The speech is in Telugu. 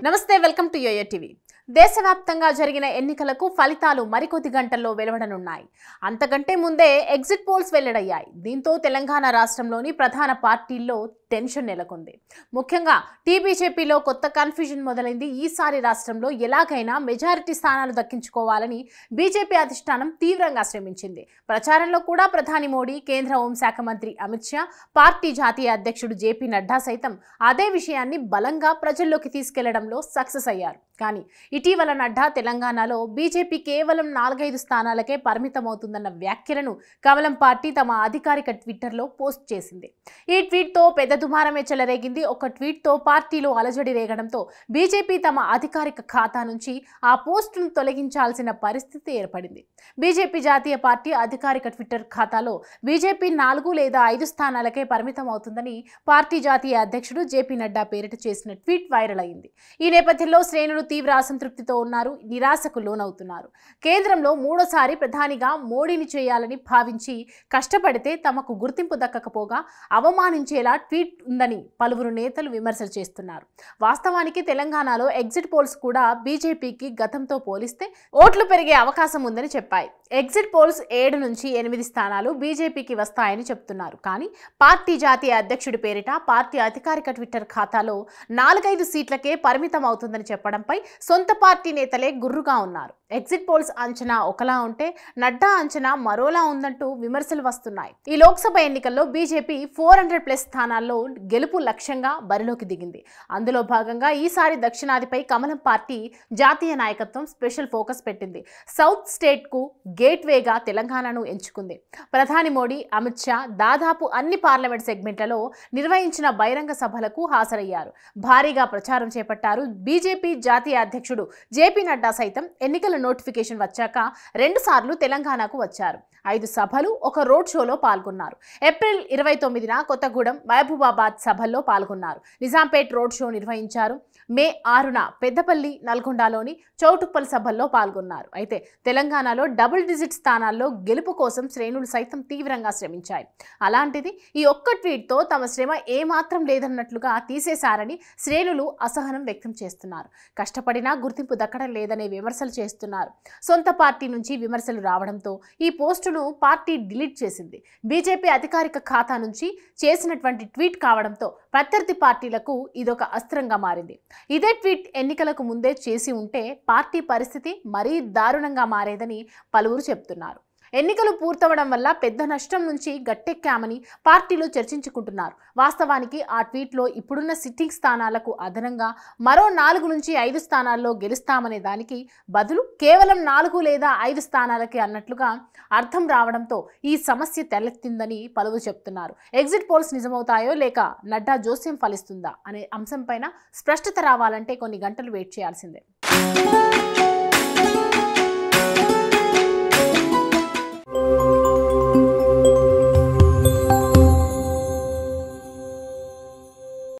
నమస్తే వెల్కమ్ టు యోయో టీవీ। దేశవ్యాప్తంగా జరిగిన ఎన్నికలకు ఫలితాలు మరికొద్ది గంటల్లో వెలువడనున్నాయి। అంతకంటే ముందే ఎగ్జిట్ పోల్స్ వెల్లడయ్యాయి। దీంతో తెలంగాణ రాష్ట్రంలోని ప్రధాన పార్టీల్లో టెన్షన్ నెలకొంది। ముఖ్యంగా టీబీజేపీలో కొత్త కన్ఫ్యూజన్ మొదలైంది। ఈసారి రాష్ట్రంలో ఎలాగైనా మెజారిటీ స్థానాలు దక్కించుకోవాలని బీజేపీ అధిష్టానం తీవ్రంగా శ్రమించింది। ప్రచారంలో కూడా ప్రధాని మోడీ, కేంద్ర హోంశాఖ మంత్రి అమిత్ షా, పార్టీ జాతీయ అధ్యక్షుడు జేపీ నడ్డా సైతం అదే విషయాన్ని బలంగా ప్రజల్లోకి తీసుకెళ్లడంలో సక్సెస్ అయ్యారు। కానీ ఇటీవల నడ్డా తెలంగాణలో బీజేపీ కేవలం 4-5 స్థానాలకే పరిమితమవుతుందన్న వ్యాఖ్యలను కమలం పార్టీ తమ అధికారిక ట్విట్టర్లో పోస్ట్ చేసింది। ఈ ట్వీట్తో పెద్ద దుమారమే చెలరేగింది। ఒక ట్వీట్తో పార్టీలో అలజడి రేగడంతో బీజేపీ తమ అధికారిక ఖాతా నుంచి ఆ పోస్టును తొలగించాల్సిన పరిస్థితి ఏర్పడింది। బీజేపీ జాతీయ పార్టీ అధికారిక ట్విట్టర్ ఖాతాలో బీజేపీ 4 లేదా 5 స్థానాలకే పరిమితం అవుతుందని పార్టీ జాతీయ అధ్యక్షుడు జేపీ నడ్డా పేరిట చేసిన ట్వీట్ వైరల్ అయింది। ఈ నేపథ్యంలో శ్రేణులు తీవ్ర అసంతృప్తితో ఉన్నారు, నిరాశకు లోనవుతున్నారు। కేంద్రంలో మూడోసారి ప్రధానిగా మోడీని చేయాలని భావించి కష్టపడితే తమకు గుర్తింపు దక్కకపోగా అవమానించేలా ట్వీట్ ఉందని పలువురు నేతలు విమర్శలు చేస్తున్నారు। వాస్తవానికి తెలంగాణలో ఎగ్జిట్ పోల్స్ కూడా బీజేపీకి గతంతో పోలిస్తే ఓట్లు పెరిగే అవకాశం ఉందని చెప్పాయి। ఎగ్జిట్ పోల్స్ 7 నుంచి 8 స్థానాలు బీజేపీకి వస్తాయని చెప్తున్నారు। కానీ పార్టీ జాతీయ అధ్యక్షుడి పేరిట పార్టీ అధికారిక ట్విట్టర్ ఖాతాలో 4-5 సీట్లకే పరిమితం అవుతుందని చెప్పడంపై సొంత పార్టీ నేతలే గుర్రుగా ఉన్నారు। ఎగ్జిట్ పోల్స్ అంచనా ఒకలా ఉంటే నడ్డా అంచనా మరోలా ఉందంటూ విమర్శలు వస్తున్నాయి। ఈ లోక్సభ ఎన్నికల్లో బీజేపీ 400+ స్థానాల్లో గెలుపు లక్ష్యంగా బరిలోకి దిగింది। అందులో భాగంగా ఈసారి దక్షిణాదిపై కమలం పార్టీ జాతీయ నాయకత్వం స్పెషల్ ఫోకస్ పెట్టింది। సౌత్ స్టేట్కు గేట్వేగా తెలంగాణను ఎంచుకుంది। ప్రధాని మోడీ, అమిత్ షా దాదాపు అన్ని పార్లమెంట్ సెగ్మెంట్లలో నిర్వహించిన బహిరంగ సభలకు హాజరయ్యారు, భారీగా ప్రచారం చేపట్టారు। బీజేపీ జాతీయ అధ్యక్షుడు జేపీ నడ్డా సైతం ఎన్నికల నోటిఫికేషన్ వచ్చాక 2 సార్లు తెలంగాణకు వచ్చారు। 5 సభలు, ఒక రోడ్ షోలో పాల్గొన్నారు। ఏప్రిల్ 29న కొత్తగూడెం, మహబూబాబాద్ సభల్లో పాల్గొన్నారు। నిజాంపేట్ రోడ్ షో నిర్వహించారు। మే 6న పెద్దపల్లి, నల్గొండలోని చౌటుప్పల్ సభల్లో పాల్గొన్నారు। అయితే తెలంగాణలో డబుల్ డిజిట్ స్థానాల్లో గెలుపు కోసం శ్రేణులు సైతం తీవ్రంగా శ్రమించాయి। అలాంటిది ఈ ఒక్క ట్వీట్తో తమ శ్రమ ఏమాత్రం లేదన్నట్లుగా తీసేశారని శ్రేణులు అసహనం వ్యక్తం చేస్తున్నారు। కష్టపడినా గుర్తింపు దక్కడం లేదనే విమర్శలు చేస్తున్నారు। సొంత పార్టీ నుంచి విమర్శలు రావడంతో ఈ పోస్టును పార్టీ డిలీట్ చేసింది। బీజేపీ అధికారిక ఖాతా నుంచి చేసినటువంటి ట్వీట్ కావడంతో ప్రత్యర్థి పార్టీలకు ఇదొక అస్త్రంగా మారింది। ఇదే ట్వీట్ ఎన్నికలకు ముందే చేసి ఉంటే పార్టీ పరిస్థితి మరీ దారుణంగా మారేదని పలువురు చెప్తున్నారు। ఎన్నికలు పూర్తవడం వల్ల పెద్ద నష్టం నుంచి గట్టెక్కామని పార్టీలో చర్చించుకుంటున్నారు। వాస్తవానికి ఆ ట్వీట్లో ఇప్పుడున్న సిట్టింగ్ స్థానాలకు అదనంగా మరో 4 నుంచి 5 స్థానాల్లో గెలుస్తామనే దానికి బదులు కేవలం 4 లేదా 5 స్థానాలకి అన్నట్లుగా అర్థం రావడంతో ఈ సమస్య తలెత్తిందని పలువురు చెప్తున్నారు। ఎగ్జిట్ పోల్స్ నిజమవుతాయో లేక నడ్డా జోస్యం ఫలిస్తుందా అనే అంశంపైన స్పష్టత రావాలంటే కొన్ని గంటలు వెయిట్ చేయాల్సిందే।